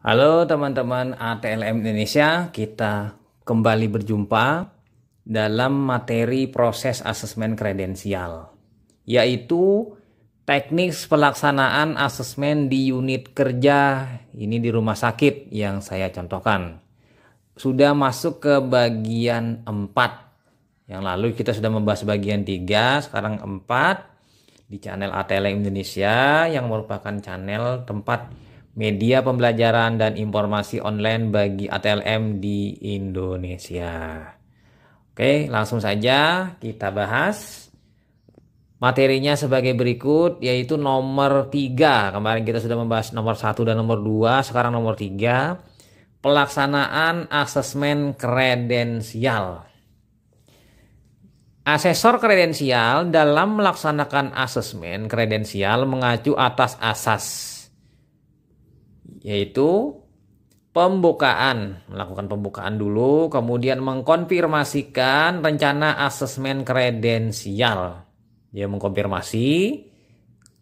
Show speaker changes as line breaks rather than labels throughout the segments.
Halo teman-teman ATLM Indonesia, kita kembali berjumpa dalam materi proses asesmen kredensial, yaitu teknik pelaksanaan asesmen di unit kerja, ini di rumah sakit yang saya contohkan. Sudah masuk ke bagian 4. Yang lalu kita sudah membahas bagian 3, sekarang 4 di channel ATLM Indonesia yang merupakan channel tempat media pembelajaran dan informasi online bagi ATLM di Indonesia. Oke, langsung saja kita bahas. Materinya sebagai berikut, yaitu nomor 3. Kemarin kita sudah membahas nomor 1 dan nomor 2, sekarang nomor 3. Pelaksanaan asesmen kredensial. Asesor kredensial dalam melaksanakan asesmen kredensial mengacu atas asas, yaitu melakukan pembukaan dulu, kemudian mengkonfirmasikan rencana asesmen kredensial. Dia mengkonfirmasi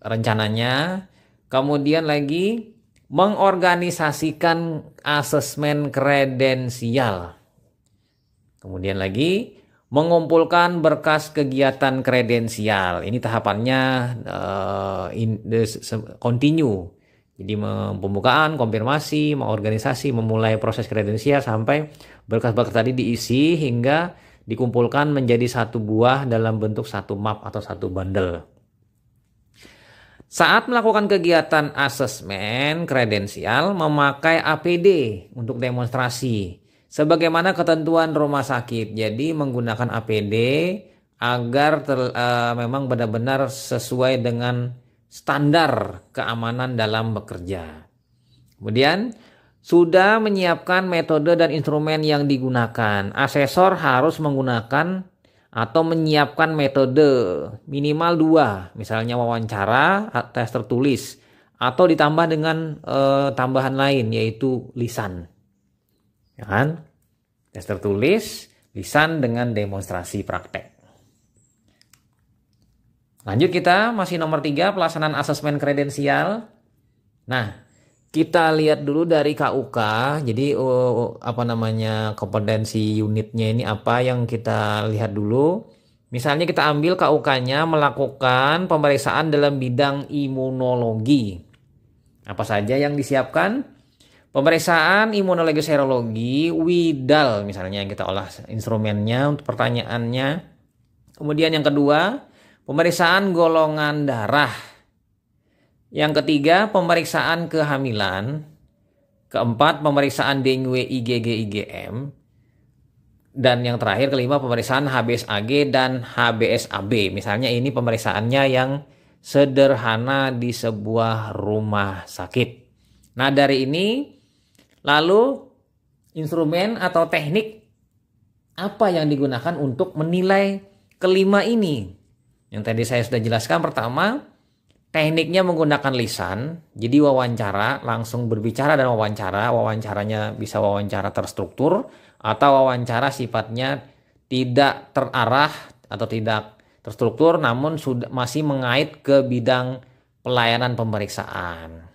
rencananya, kemudian lagi mengorganisasikan asesmen kredensial. Kemudian lagi mengumpulkan berkas kegiatan kredensial. Ini tahapannya continue. Jadi pembukaan, konfirmasi, mengorganisasi, memulai proses kredensial sampai berkas-berkas tadi diisi hingga dikumpulkan menjadi satu buah dalam bentuk satu map atau satu bundle. Saat melakukan kegiatan asesmen kredensial memakai APD untuk demonstrasi sebagaimana ketentuan rumah sakit. Jadi menggunakan APD agar memang benar-benar sesuai dengan standar keamanan dalam bekerja. Kemudian sudah menyiapkan metode dan instrumen yang digunakan. Asesor harus menggunakan atau menyiapkan metode minimal 2, misalnya wawancara, tes tertulis, atau ditambah dengan tambahan lain yaitu lisan. Ya kan? Tes tertulis, lisan dengan demonstrasi praktek. Lanjut, kita masih nomor 3, pelaksanaan asesmen kredensial. Nah, kita lihat dulu dari KUK. Jadi kompetensi unitnya ini apa yang kita lihat dulu. Misalnya kita ambil KUK-nya melakukan pemeriksaan dalam bidang imunologi. Apa saja yang disiapkan? Pemeriksaan imunologi serologi, WIDAL misalnya yang kita olah instrumennya untuk pertanyaannya. Kemudian yang kedua, pemeriksaan golongan darah. Yang ketiga, pemeriksaan kehamilan. Keempat, pemeriksaan dengue IgG IgM. Dan yang terakhir, kelima, pemeriksaan HBsAg dan HBsAb. Misalnya ini pemeriksaannya yang sederhana di sebuah rumah sakit. Nah, dari ini lalu instrumen atau teknik apa yang digunakan untuk menilai kelima ini? Yang tadi saya sudah jelaskan, pertama, tekniknya menggunakan lisan. Jadi wawancara, langsung berbicara dan wawancara. Wawancaranya bisa wawancara terstruktur atau wawancara sifatnya tidak terarah atau tidak terstruktur, namun masih mengait ke bidang pelayanan pemeriksaan.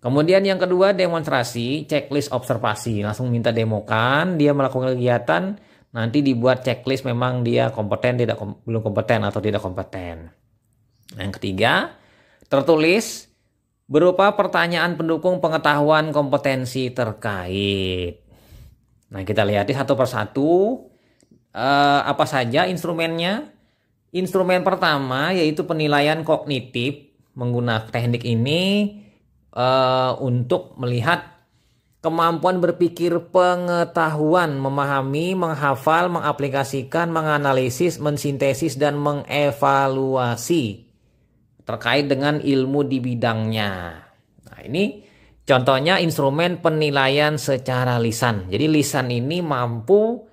Kemudian yang kedua, demonstrasi, checklist observasi. Langsung minta demokan, dia melakukan kegiatan, nanti dibuat checklist memang dia kompeten, belum kompeten atau tidak kompeten. Yang ketiga, tertulis berupa pertanyaan pendukung pengetahuan kompetensi terkait. Nah, kita lihat satu persatu apa saja instrumennya. Instrumen pertama yaitu penilaian kognitif. Menggunakan teknik ini untuk melihat kemampuan berpikir, pengetahuan, memahami, menghafal, mengaplikasikan, menganalisis, mensintesis, dan mengevaluasi terkait dengan ilmu di bidangnya. Nah, ini contohnya instrumen penilaian secara lisan. Jadi lisan ini mampu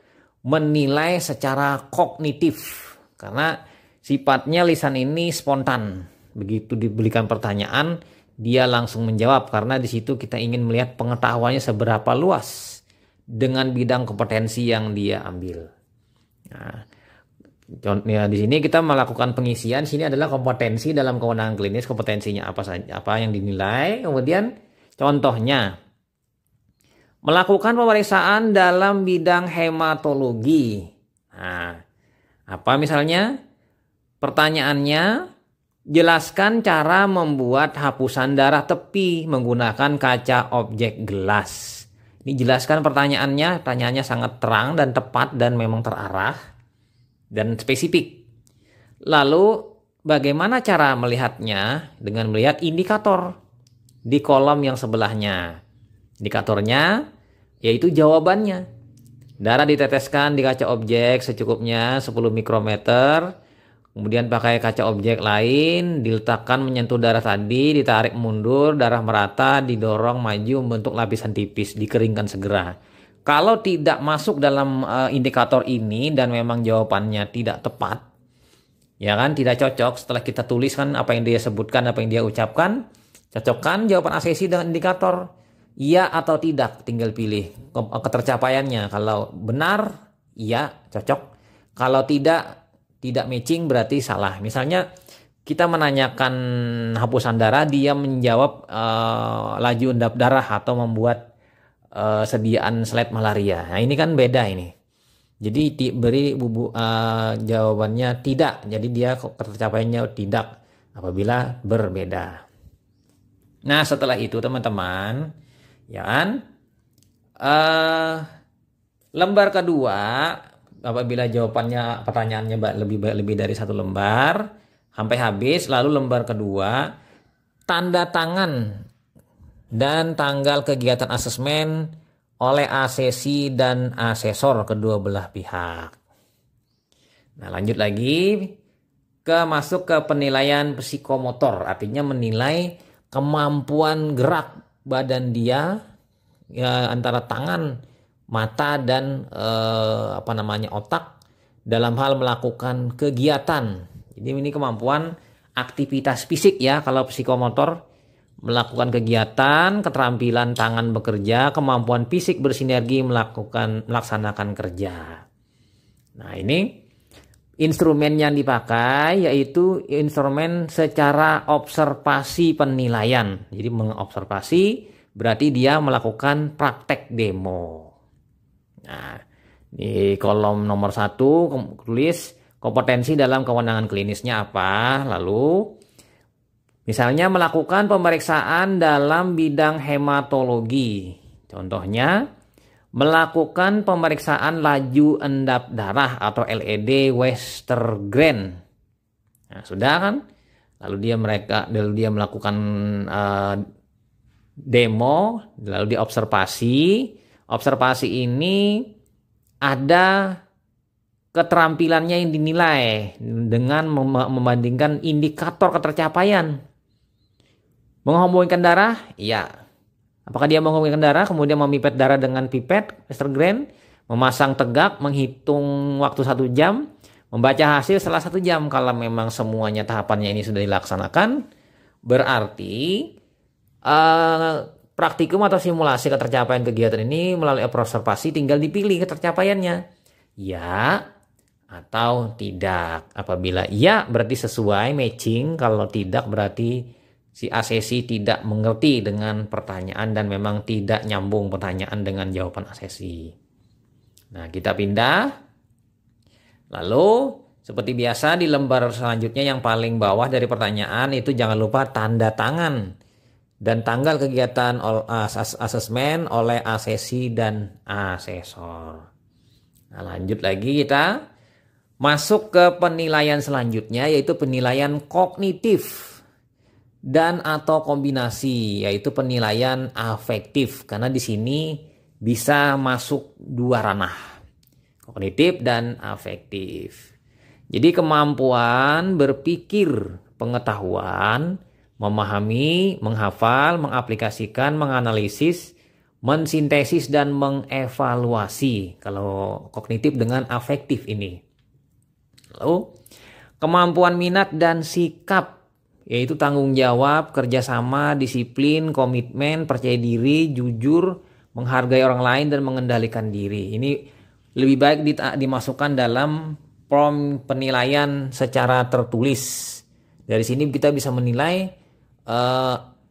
menilai secara kognitif karena sifatnya lisan ini spontan. Begitu diberikan pertanyaan, dia langsung menjawab karena di situ kita ingin melihat pengetahuannya seberapa luas dengan bidang kompetensi yang dia ambil. Nah, contohnya di sini kita melakukan pengisian. Sini adalah kompetensi dalam kewenangan klinis, kompetensinya apa saja, apa yang dinilai. Kemudian contohnya Melakukan pemeriksaan dalam bidang hematologi. Nah, apa misalnya? Pertanyaannya, jelaskan cara membuat hapusan darah tepi menggunakan kaca objek gelas. Ini jelaskan pertanyaannya. Pertanyaannya sangat terang dan tepat dan memang terarah dan spesifik. Lalu bagaimana cara melihatnya? Dengan melihat indikator di kolom yang sebelahnya. Indikatornya yaitu jawabannya. Darah diteteskan di kaca objek secukupnya 10 mikrometer. Kemudian pakai kaca objek lain, diletakkan menyentuh darah tadi, ditarik mundur, darah merata, didorong maju membentuk lapisan tipis, dikeringkan segera. Kalau tidak masuk dalam indikator ini dan memang jawabannya tidak tepat, ya kan, tidak cocok, setelah kita tuliskan apa yang dia sebutkan, apa yang dia ucapkan, cocokkan jawaban ACC dengan indikator. Iya atau tidak, tinggal pilih ketercapaiannya. Kalau benar, iya, cocok. Kalau tidak matching berarti salah. Misalnya kita menanyakan hapusan darah, dia menjawab laju endap darah atau membuat sediaan slide malaria. Nah ini kan beda ini. Jadi diberi jawabannya tidak. Jadi dia ketercapaiannya tidak apabila berbeda. Nah setelah itu teman-teman, ya kan, lembar kedua, apabila jawabannya pertanyaannya lebih dari satu lembar sampai habis, lalu lembar kedua, tanda tangan dan tanggal kegiatan asesmen oleh ACC dan asesor kedua belah pihak. Nah lanjut lagi masuk ke penilaian psikomotor, artinya menilai kemampuan gerak badan dia, ya, antara tangan, mata dan otak dalam hal melakukan kegiatan. Jadi ini kemampuan aktivitas fisik ya kalau psikomotor, melakukan kegiatan, keterampilan tangan bekerja, kemampuan fisik bersinergi melaksanakan kerja. Nah ini instrumen yang dipakai yaitu instrumen secara observasi penilaian. Jadi mengobservasi berarti dia melakukan praktek demo. Nah, di kolom nomor 1 tulis kompetensi dalam kewenangan klinisnya apa. Lalu misalnya melakukan pemeriksaan dalam bidang hematologi. Contohnya melakukan pemeriksaan laju endap darah atau LED Westergren. Nah, sudah kan? Lalu dia melakukan demo, lalu diobservasi. Observasi ini ada keterampilannya yang dinilai dengan membandingkan indikator ketercapaian. Menghembuskan darah? Iya. Apakah dia menghembuskan darah, kemudian memipet darah dengan pipet Westergren, memasang tegak, menghitung waktu 1 jam, membaca hasil setelah 1 jam. Kalau memang semuanya tahapannya ini sudah dilaksanakan, berarti praktikum atau simulasi ketercapaian kegiatan ini melalui observasi tinggal dipilih ketercapaiannya. Ya atau tidak. Apabila ya berarti sesuai matching, kalau tidak berarti si ACC tidak mengerti dengan pertanyaan dan memang tidak nyambung pertanyaan dengan jawaban ACC. Nah, kita pindah. Lalu, seperti biasa di lembar selanjutnya yang paling bawah dari pertanyaan itu jangan lupa tanda tangan dan tanggal kegiatan asesmen oleh ACC dan asesor. Nah, lanjut lagi kita masuk ke penilaian selanjutnya yaitu penilaian kognitif dan atau kombinasi, yaitu penilaian afektif, karena di sini bisa masuk 2 ranah, kognitif dan afektif. Jadi kemampuan berpikir, pengetahuan, memahami, menghafal, mengaplikasikan, menganalisis, mensintesis dan mengevaluasi. Kalau kognitif dengan afektif ini. Lalu kemampuan minat dan sikap, yaitu tanggung jawab, kerjasama, disiplin, komitmen, percaya diri, jujur, menghargai orang lain, dan mengendalikan diri. Ini lebih baik dimasukkan dalam form penilaian secara tertulis. Dari sini kita bisa menilai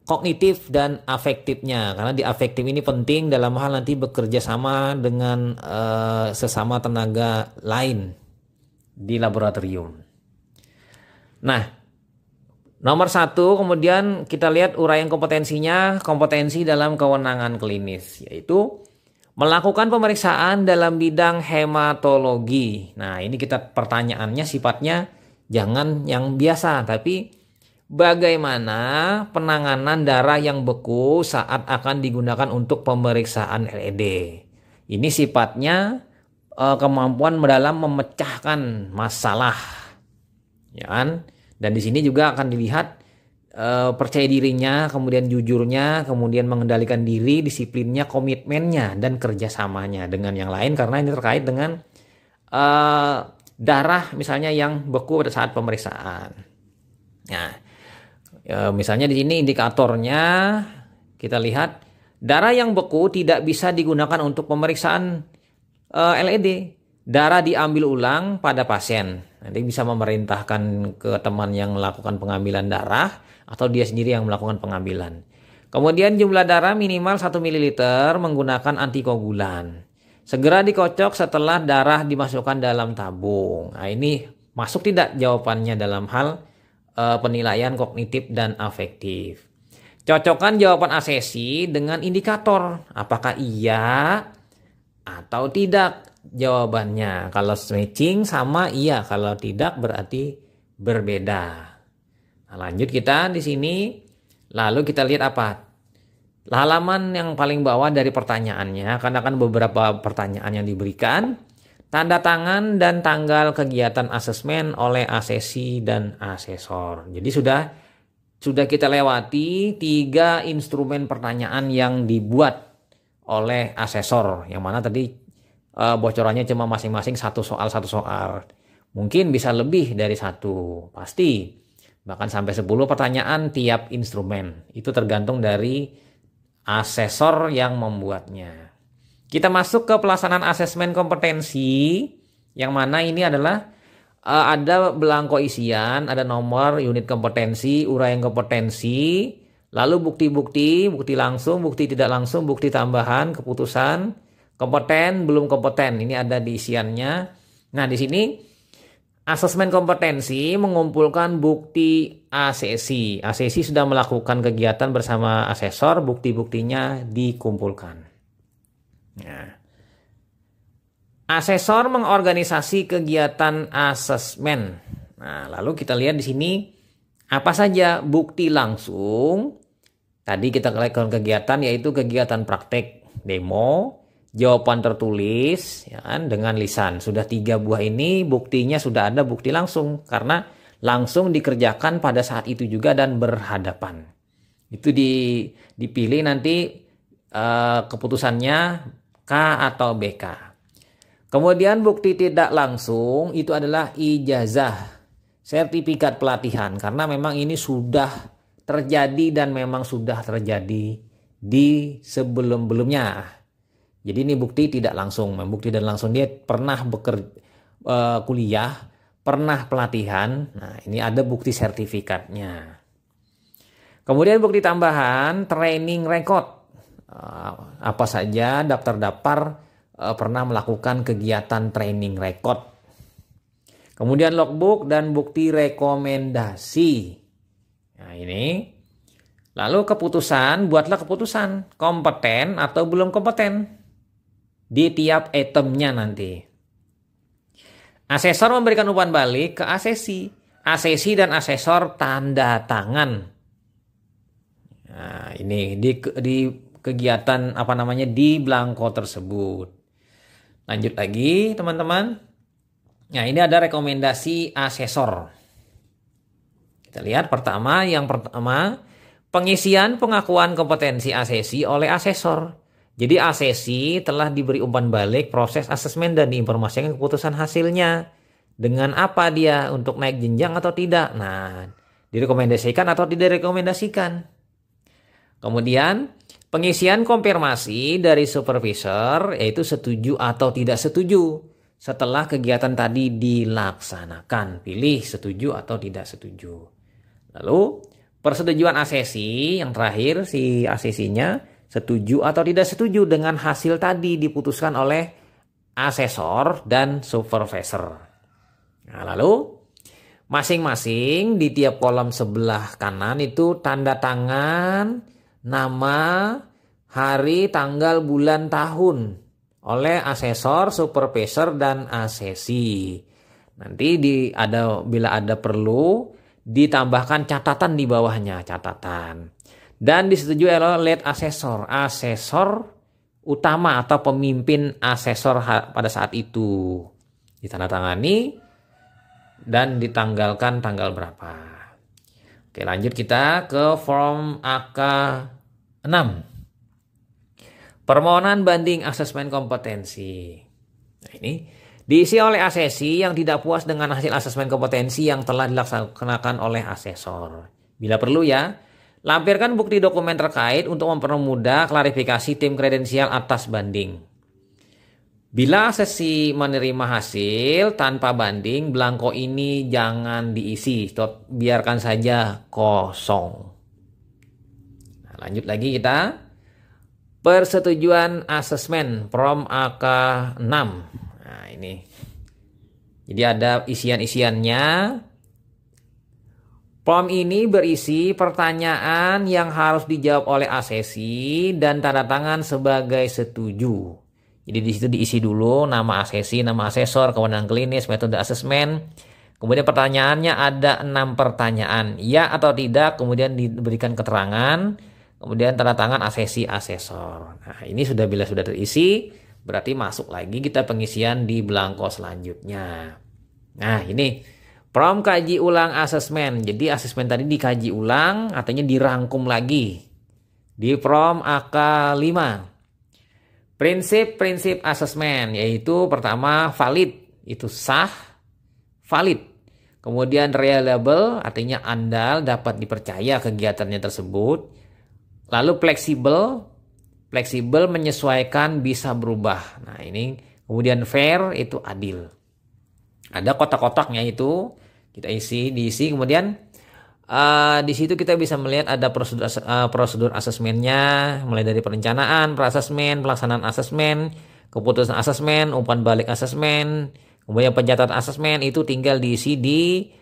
kognitif dan afektifnya, karena di afektif ini penting dalam hal nanti bekerja sama dengan sesama tenaga lain di laboratorium. Nah, nomor 1 kemudian kita lihat uraian kompetensinya, kompetensi dalam kewenangan klinis, yaitu melakukan pemeriksaan dalam bidang hematologi. Nah, ini kita pertanyaannya sifatnya jangan yang biasa, tapi bagaimana penanganan darah yang beku saat akan digunakan untuk pemeriksaan LED. Ini sifatnya kemampuan dalam memecahkan masalah, ya kan? Dan di sini juga akan dilihat percaya dirinya, kemudian jujurnya, kemudian mengendalikan diri, disiplinnya, komitmennya, dan kerjasamanya dengan yang lain, karena ini terkait dengan darah misalnya yang beku pada saat pemeriksaan. Nah, misalnya di sini indikatornya kita lihat darah yang beku tidak bisa digunakan untuk pemeriksaan LED. Darah diambil ulang pada pasien. Nanti bisa memerintahkan ke teman yang melakukan pengambilan darah atau dia sendiri yang melakukan pengambilan. Kemudian jumlah darah minimal 1 ml menggunakan antikoagulan. Segera dikocok setelah darah dimasukkan dalam tabung. Nah, ini masuk tidak jawabannya dalam hal penilaian kognitif dan afektif. Cocokkan jawaban asesi dengan indikator. Apakah iya atau tidak jawabannya. Kalau matching sama iya, kalau tidak berarti berbeda. Nah, lanjut kita di sini. Lalu kita lihat apa? Halaman yang paling bawah dari pertanyaannya, karena kan beberapa pertanyaan yang diberikan. Tanda tangan dan tanggal kegiatan asesmen oleh asesi dan asesor. Jadi sudah kita lewati 3 instrumen pertanyaan yang dibuat oleh asesor, yang mana tadi bocorannya cuma masing-masing satu soal. Mungkin bisa lebih dari 1, pasti. Bahkan sampai 10 pertanyaan tiap instrumen. Itu tergantung dari asesor yang membuatnya. Kita masuk ke pelaksanaan asesmen kompetensi, yang mana ini adalah ada belangko isian, ada nomor, unit kompetensi, uraian kompetensi, lalu bukti-bukti, bukti langsung, bukti tidak langsung, bukti tambahan, keputusan, kompeten, belum kompeten. Ini ada di isiannya. Nah, di sini asesmen kompetensi mengumpulkan bukti asesi. Asesi sudah melakukan kegiatan bersama asesor, bukti-buktinya dikumpulkan. Nah, asesor mengorganisasi kegiatan asesmen. Nah, lalu kita lihat di sini apa saja bukti langsung. Tadi kita lakukan kegiatan, yaitu kegiatan praktek demo, jawaban tertulis ya kan, dengan lisan. Sudah 3 buah ini buktinya sudah ada bukti langsung, karena langsung dikerjakan pada saat itu juga dan berhadapan. Itu dipilih nanti keputusannya K atau BK. Kemudian bukti tidak langsung itu adalah ijazah, sertifikat pelatihan, karena memang ini sudah terjadi dan memang sudah terjadi di sebelum-belumnya. Jadi ini bukti tidak langsung. Bukti tidak langsung dia pernah kuliah, pernah pelatihan. Nah, ini ada bukti sertifikatnya. Kemudian bukti tambahan, training record. Apa saja daftar pernah melakukan kegiatan training record. Kemudian logbook dan bukti rekomendasi. Nah, ini. Lalu keputusan, buatlah keputusan kompeten atau belum kompeten di tiap itemnya nanti. Asesor memberikan umpan balik ke asesi. Asesi dan asesor tanda tangan. Nah, ini di kegiatan di belangko tersebut. Lanjut lagi teman-teman. Nah, ini ada rekomendasi asesor. Kita lihat yang pertama pengisian pengakuan kompetensi asesi oleh asesor. Jadi asesi telah diberi umpan balik proses asesmen dan diinformasikan keputusan hasilnya. Dengan apa dia untuk naik jenjang atau tidak. Nah, direkomendasikan atau tidak direkomendasikan. Kemudian pengisian konfirmasi dari supervisor, yaitu setuju atau tidak setuju setelah kegiatan tadi dilaksanakan. Pilih setuju atau tidak setuju. Lalu persetujuan asesi yang terakhir, si asesinya setuju atau tidak setuju dengan hasil tadi diputuskan oleh asesor dan supervisor. Nah, lalu masing-masing di tiap kolom sebelah kanan itu tanda tangan, nama, hari, tanggal, bulan, tahun oleh asesor, supervisor, dan asesi. Nanti bila ada perlu ditambahkan catatan di bawahnya, catatan. Dan disetujui oleh lead asesor, asesor utama atau pemimpin asesor pada saat itu. Ditandatangani dan ditanggalkan tanggal berapa. Oke, lanjut kita ke form AK6. Permohonan banding asesmen kompetensi. Nah, ini diisi oleh asesi yang tidak puas dengan hasil asesmen kompetensi yang telah dilaksanakan oleh asesor. Bila perlu ya, lampirkan bukti dokumen terkait untuk mempermudah klarifikasi tim kredensial atas banding. Bila asesi menerima hasil tanpa banding, belangko ini jangan diisi, biarkan saja kosong. Nah, lanjut lagi kita. Persetujuan asesmen Prom AK6. Nah, ini. Jadi ada isian-isiannya. Prom ini berisi pertanyaan yang harus dijawab oleh asesi dan tanda tangan sebagai setuju. Jadi di situ diisi dulu nama asesi, nama asesor, kewenangan klinis, metode asesmen. Kemudian pertanyaannya ada 6 pertanyaan. Ya atau tidak, kemudian diberikan keterangan. Kemudian tanda tangan asesi asesor. Nah, ini bila sudah terisi, berarti masuk lagi kita pengisian di belangko selanjutnya. Nah, ini prom kaji ulang asesmen. Jadi asesmen tadi dikaji ulang, artinya dirangkum lagi. Di prom AK5. Prinsip-prinsip asesmen, yaitu pertama valid, itu sah, valid. Kemudian reliable, artinya andal, dapat dipercaya kegiatannya tersebut. Lalu fleksibel menyesuaikan, bisa berubah. Nah, ini kemudian fair, itu adil. Ada kotak-kotaknya itu kita diisi. Kemudian di situ kita bisa melihat ada prosedur asesmennya, mulai dari perencanaan, prasesmen, pelaksanaan asesmen, keputusan asesmen, umpan balik asesmen, kemudian pencatatan asesmen itu tinggal diisi di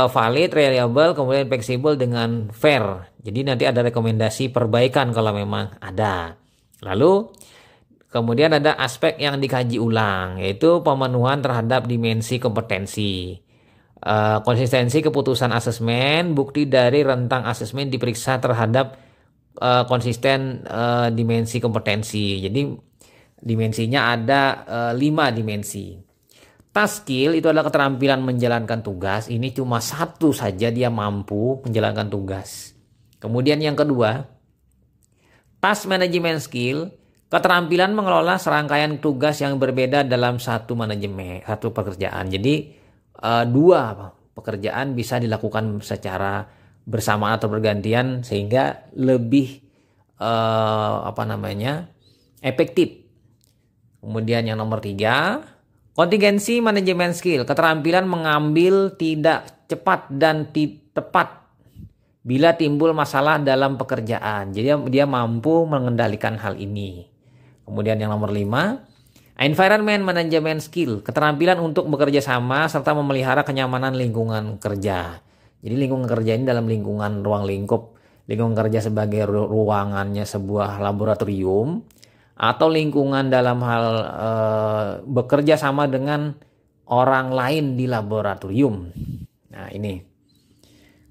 valid, reliable, kemudian fleksibel dengan fair. Jadi nanti ada rekomendasi perbaikan kalau memang ada. Lalu kemudian ada aspek yang dikaji ulang, yaitu pemenuhan terhadap dimensi kompetensi. Konsistensi keputusan asesmen, bukti dari rentang asesmen diperiksa terhadap konsisten dimensi kompetensi. Jadi dimensinya ada 5 dimensi. Task skill itu adalah keterampilan menjalankan tugas. Ini cuma satu saja dia mampu menjalankan tugas. Kemudian yang kedua, task management skill, keterampilan mengelola serangkaian tugas yang berbeda dalam satu pekerjaan. Jadi 2 pekerjaan bisa dilakukan secara bersamaan atau bergantian sehingga lebih efektif. Kemudian yang nomor 3, kontingensi manajemen skill, keterampilan mengambil tidak cepat dan tepat bila timbul masalah dalam pekerjaan. Jadi dia mampu mengendalikan hal ini. Kemudian yang nomor 5, environment management skill, keterampilan untuk bekerja sama serta memelihara kenyamanan lingkungan kerja. Jadi lingkungan kerja ini dalam lingkungan ruang lingkup, lingkungan kerja sebagai ruangannya sebuah laboratorium, atau lingkungan dalam hal bekerja sama dengan orang lain di laboratorium. Nah, ini.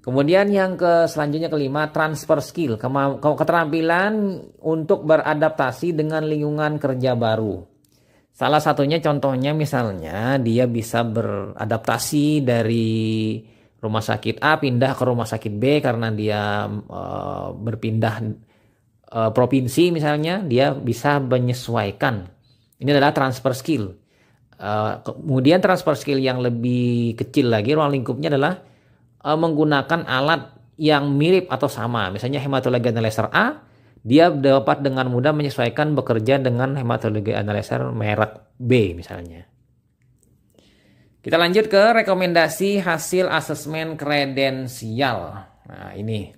Kemudian yang selanjutnya kelima, transfer skill, keterampilan untuk beradaptasi dengan lingkungan kerja baru. Salah satunya contohnya misalnya dia bisa beradaptasi dari rumah sakit A pindah ke rumah sakit B karena dia berpindah provinsi misalnya, dia bisa menyesuaikan. Ini adalah transfer skill. Kemudian transfer skill yang lebih kecil lagi, ruang lingkupnya adalah menggunakan alat yang mirip atau sama. Misalnya hematologi analyzer A, dia dapat dengan mudah menyesuaikan bekerja dengan hematologi analyzer merek B misalnya. Kita lanjut ke rekomendasi hasil asesmen kredensial. Nah, ini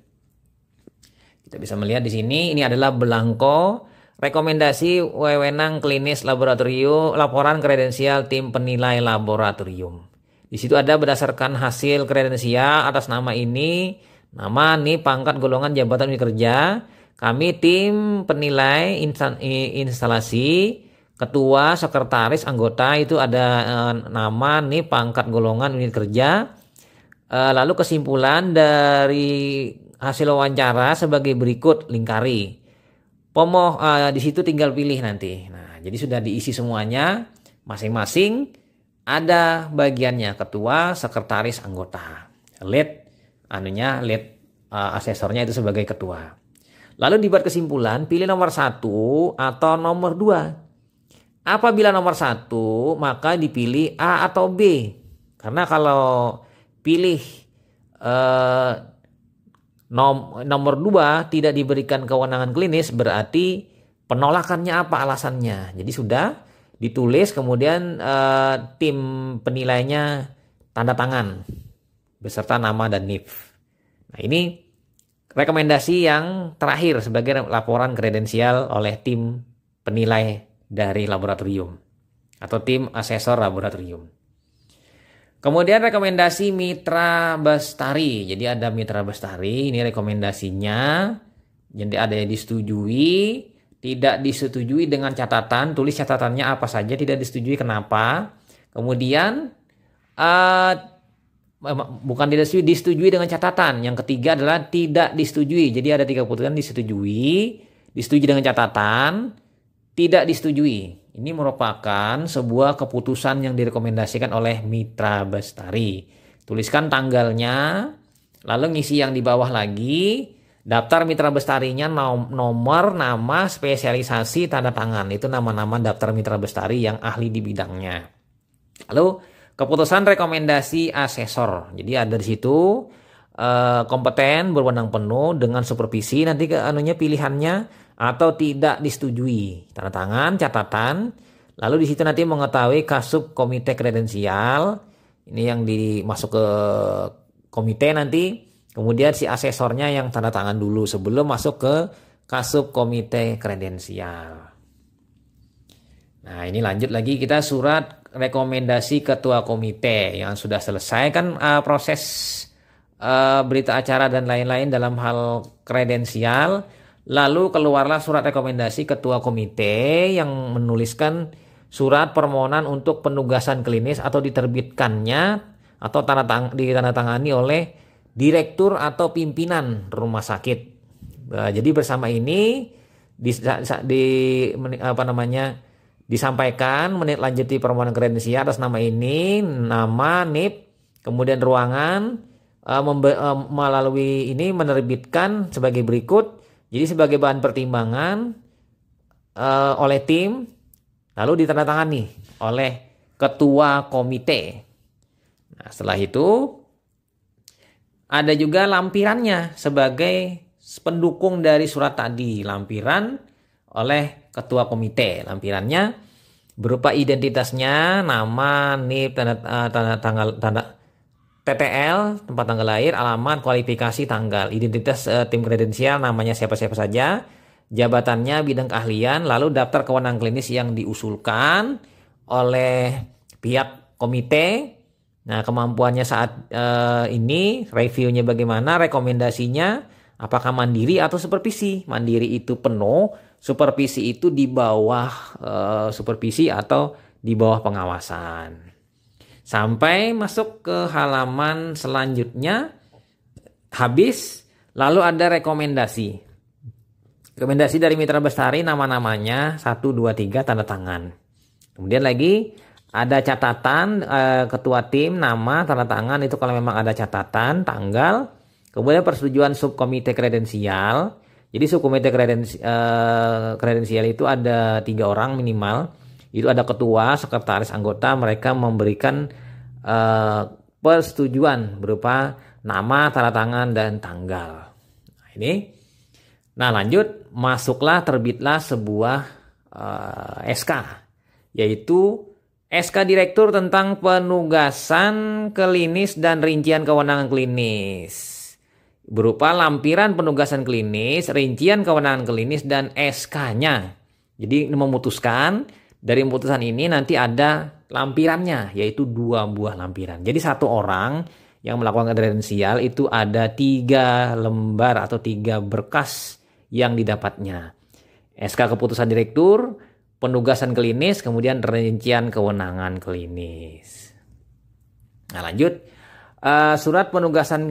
Kita bisa melihat di sini, ini adalah belangko rekomendasi wewenang klinis laboratorium, laporan kredensial tim penilai laboratorium. Di situ ada berdasarkan hasil kredensial atas nama ini, nama, NIP, pangkat, golongan, jabatan, unit kerja. Kami tim penilai instalasi, ketua, sekretaris, anggota, itu ada nama, NIP, pangkat, golongan, unit kerja. Lalu kesimpulan dari hasil wawancara sebagai berikut, lingkari. Di situ tinggal pilih nanti. Nah, jadi sudah diisi semuanya, masing-masing ada bagiannya, ketua, sekretaris, anggota. Lead asesornya itu sebagai ketua. Lalu dibuat kesimpulan, pilih nomor 1 atau nomor 2. Apabila nomor 1, maka dipilih A atau B. Karena kalau pilih nomor 2 tidak diberikan kewenangan klinis, berarti penolakannya apa alasannya. Jadi sudah ditulis, kemudian tim penilainya tanda tangan beserta nama dan NIF. Nah, ini rekomendasi yang terakhir sebagai laporan kredensial oleh tim penilai dari laboratorium atau tim asesor laboratorium. Kemudian rekomendasi mitra bestari. Jadi ada mitra bestari, ini rekomendasinya. Jadi ada yang disetujui, tidak disetujui dengan catatan, tulis catatannya apa saja, tidak disetujui kenapa. Kemudian bukan tidak disetujui, disetujui dengan catatan. Yang ketiga adalah tidak disetujui. Jadi ada 3 keputusan: disetujui, disetujui dengan catatan, tidak disetujui. Ini merupakan sebuah keputusan yang direkomendasikan oleh mitra bestari. Tuliskan tanggalnya, lalu ngisi yang di bawah lagi, daftar mitra bestarinya, nomor, nama, spesialisasi, tanda tangan. Itu nama-nama daftar mitra bestari yang ahli di bidangnya. Lalu keputusan rekomendasi asesor. Jadi ada di situ kompeten, berwenang penuh dengan supervisi, nanti pilihannya atau tidak disetujui, tanda tangan, catatan. Lalu di situ nanti mengetahui kasub komite kredensial, ini yang dimasuk ke komite nanti. Kemudian si asesornya yang tanda tangan dulu sebelum masuk ke kasub komite kredensial. Nah, ini lanjut lagi, kita surat rekomendasi ketua komite yang sudah selesai kan proses berita acara dan lain-lain dalam hal kredensial. Lalu keluarlah surat rekomendasi ketua komite yang menuliskan surat permohonan untuk penugasan klinis atau diterbitkannya atau ditandatangani oleh direktur atau pimpinan rumah sakit. Nah, jadi bersama ini disampaikan menindaklanjuti permohonan kredensial atas nama ini, nama, NIP, kemudian ruangan, melalui ini menerbitkan sebagai berikut. Jadi sebagai bahan pertimbangan oleh tim, lalu ditandatangani oleh ketua komite. Nah, setelah itu ada juga lampirannya sebagai pendukung dari surat tadi, lampiran oleh ketua komite. Lampirannya berupa identitasnya, nama, NIP, tanda TTL, tempat tanggal lahir, alamat, kualifikasi, tanggal, identitas tim kredensial, namanya siapa-siapa saja, jabatannya, bidang keahlian, lalu daftar kewenangan klinis yang diusulkan oleh pihak komite. Nah, kemampuannya saat ini, reviewnya bagaimana, rekomendasinya, apakah mandiri atau supervisi. Mandiri itu penuh, supervisi itu di bawah supervisi atau di bawah pengawasan. Sampai masuk ke halaman selanjutnya, habis, lalu ada rekomendasi. Rekomendasi dari mitra bestari, nama-namanya 1, 2, 3, tanda tangan. Kemudian lagi ada catatan ketua tim, nama, tanda tangan, itu kalau memang ada catatan, tanggal. Kemudian persetujuan subkomite kredensial. Jadi subkomite kredensial itu ada 3 orang minimal. Itu ada ketua, sekretaris, anggota, mereka memberikan persetujuan berupa nama, tanda tangan, dan tanggal. Nah, ini. Nah, lanjut, masuklah, terbitlah sebuah SK, yaitu SK Direktur tentang penugasan klinis dan rincian kewenangan klinis. berupa lampiran penugasan klinis, rincian kewenangan klinis, dan SK-nya. Jadi memutuskan, dari putusan ini nanti ada lampirannya, yaitu 2 buah lampiran. Jadi satu orang yang melakukan kredensial itu ada 3 lembar atau 3 berkas yang didapatnya. SK keputusan direktur, penugasan klinis, kemudian rincian kewenangan klinis. Nah lanjut, surat penugasan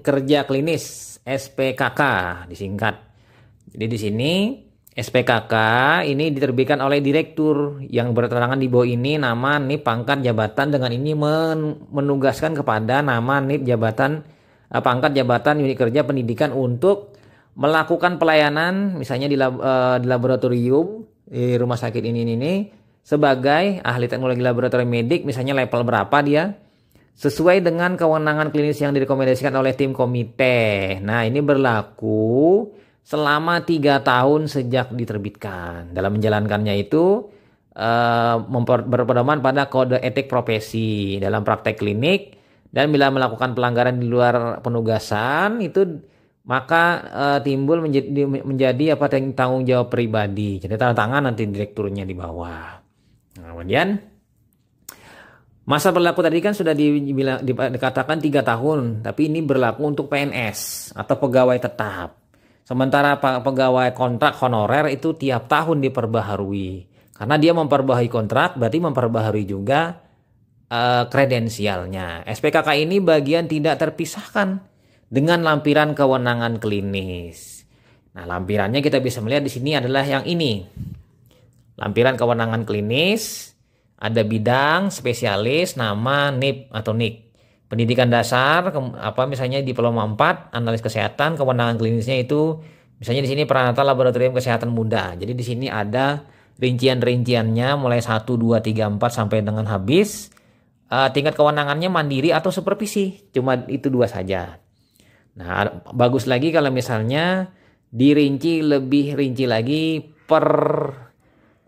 kerja klinis SPKK disingkat. Jadi di sini SPKK ini diterbitkan oleh direktur yang berterangan di bawah ini nama, NIP, pangkat, jabatan. Dengan ini menugaskan kepada nama, NIP, jabatan, pangkat, jabatan, unit kerja, pendidikan untuk melakukan pelayanan misalnya di laboratorium di rumah sakit ini sebagai ahli teknologi laboratorium medik, misalnya level berapa dia, sesuai dengan kewenangan klinis yang direkomendasikan oleh tim komite. Nah ini berlaku selama 3 tahun sejak diterbitkan. Dalam menjalankannya itu berpedoman pada kode etik profesi dalam praktek klinik, dan bila melakukan pelanggaran di luar penugasan itu maka timbul menjadi tanggung jawab pribadi. Jadi tanda tangan nanti direkturnya di bawah. Nah, kemudian masa berlaku tadi kan sudah dikatakan 3 tahun, tapi ini berlaku untuk PNS atau pegawai tetap. Sementara pegawai kontrak honorer itu tiap tahun diperbaharui. Karena dia memperbaharui kontrak, berarti memperbaharui juga kredensialnya. SPKK ini bagian tidak terpisahkan dengan lampiran kewenangan klinis. Nah, lampirannya kita bisa melihat di sini adalah yang ini. Lampiran kewenangan klinis, ada bidang, spesialis, nama, NIP atau NIK. Pendidikan dasar, misalnya diploma 4, analis kesehatan, kewenangan klinisnya itu misalnya di sini peranata laboratorium kesehatan muda. Jadi di sini ada rincian-rinciannya mulai 1, 2, 3, 4 sampai dengan habis. Tingkat kewenangannya mandiri atau supervisi, cuma itu 2 saja. Nah, bagus lagi kalau misalnya lebih rinci lagi per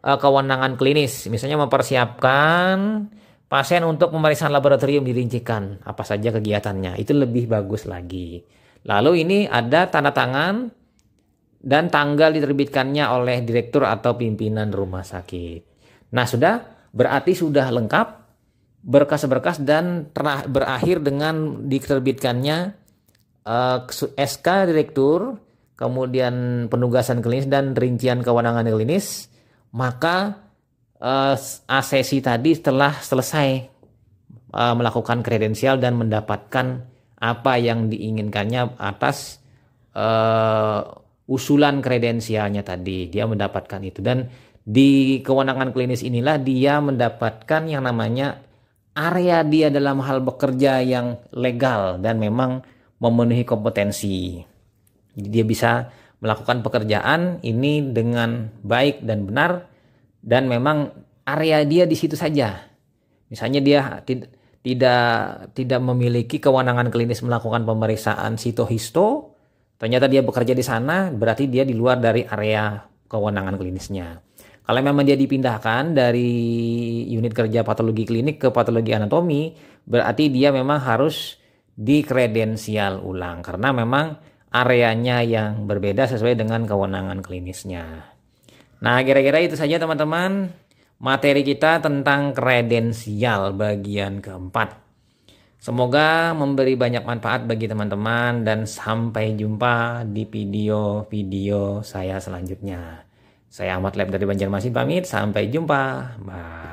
kewenangan klinis. Misalnya mempersiapkan pasien untuk pemeriksaan laboratorium, dirincikan apa saja kegiatannya. Itu lebih bagus lagi. Lalu ini ada tanda tangan dan tanggal diterbitkannya oleh direktur atau pimpinan rumah sakit. Nah berarti sudah lengkap berkas-berkas dan berakhir dengan diterbitkannya SK direktur, kemudian penugasan klinis dan rincian kewenangan klinis. Maka ASESI tadi setelah selesai melakukan kredensial dan mendapatkan apa yang diinginkannya atas usulan kredensialnya tadi, dia mendapatkan itu. Dan di kewenangan klinis inilah dia mendapatkan yang namanya area dia dalam hal bekerja yang legal dan memang memenuhi kompetensi. Jadi dia bisa melakukan pekerjaan ini dengan baik dan benar, dan memang area dia di situ saja. Misalnya dia tidak memiliki kewenangan klinis melakukan pemeriksaan sitohisto, ternyata dia bekerja di sana, berarti dia di luar dari area kewenangan klinisnya. Kalau memang dia dipindahkan dari unit kerja patologi klinik ke patologi anatomi, berarti dia memang harus dikredensial ulang karena memang areanya yang berbeda sesuai dengan kewenangan klinisnya. Nah, kira-kira itu saja teman-teman materi kita tentang kredensial bagian keempat. Semoga memberi banyak manfaat bagi teman-teman dan sampai jumpa di video-video saya selanjutnya. Saya Ahmad Lab dari Banjarmasin pamit, sampai jumpa. Bye.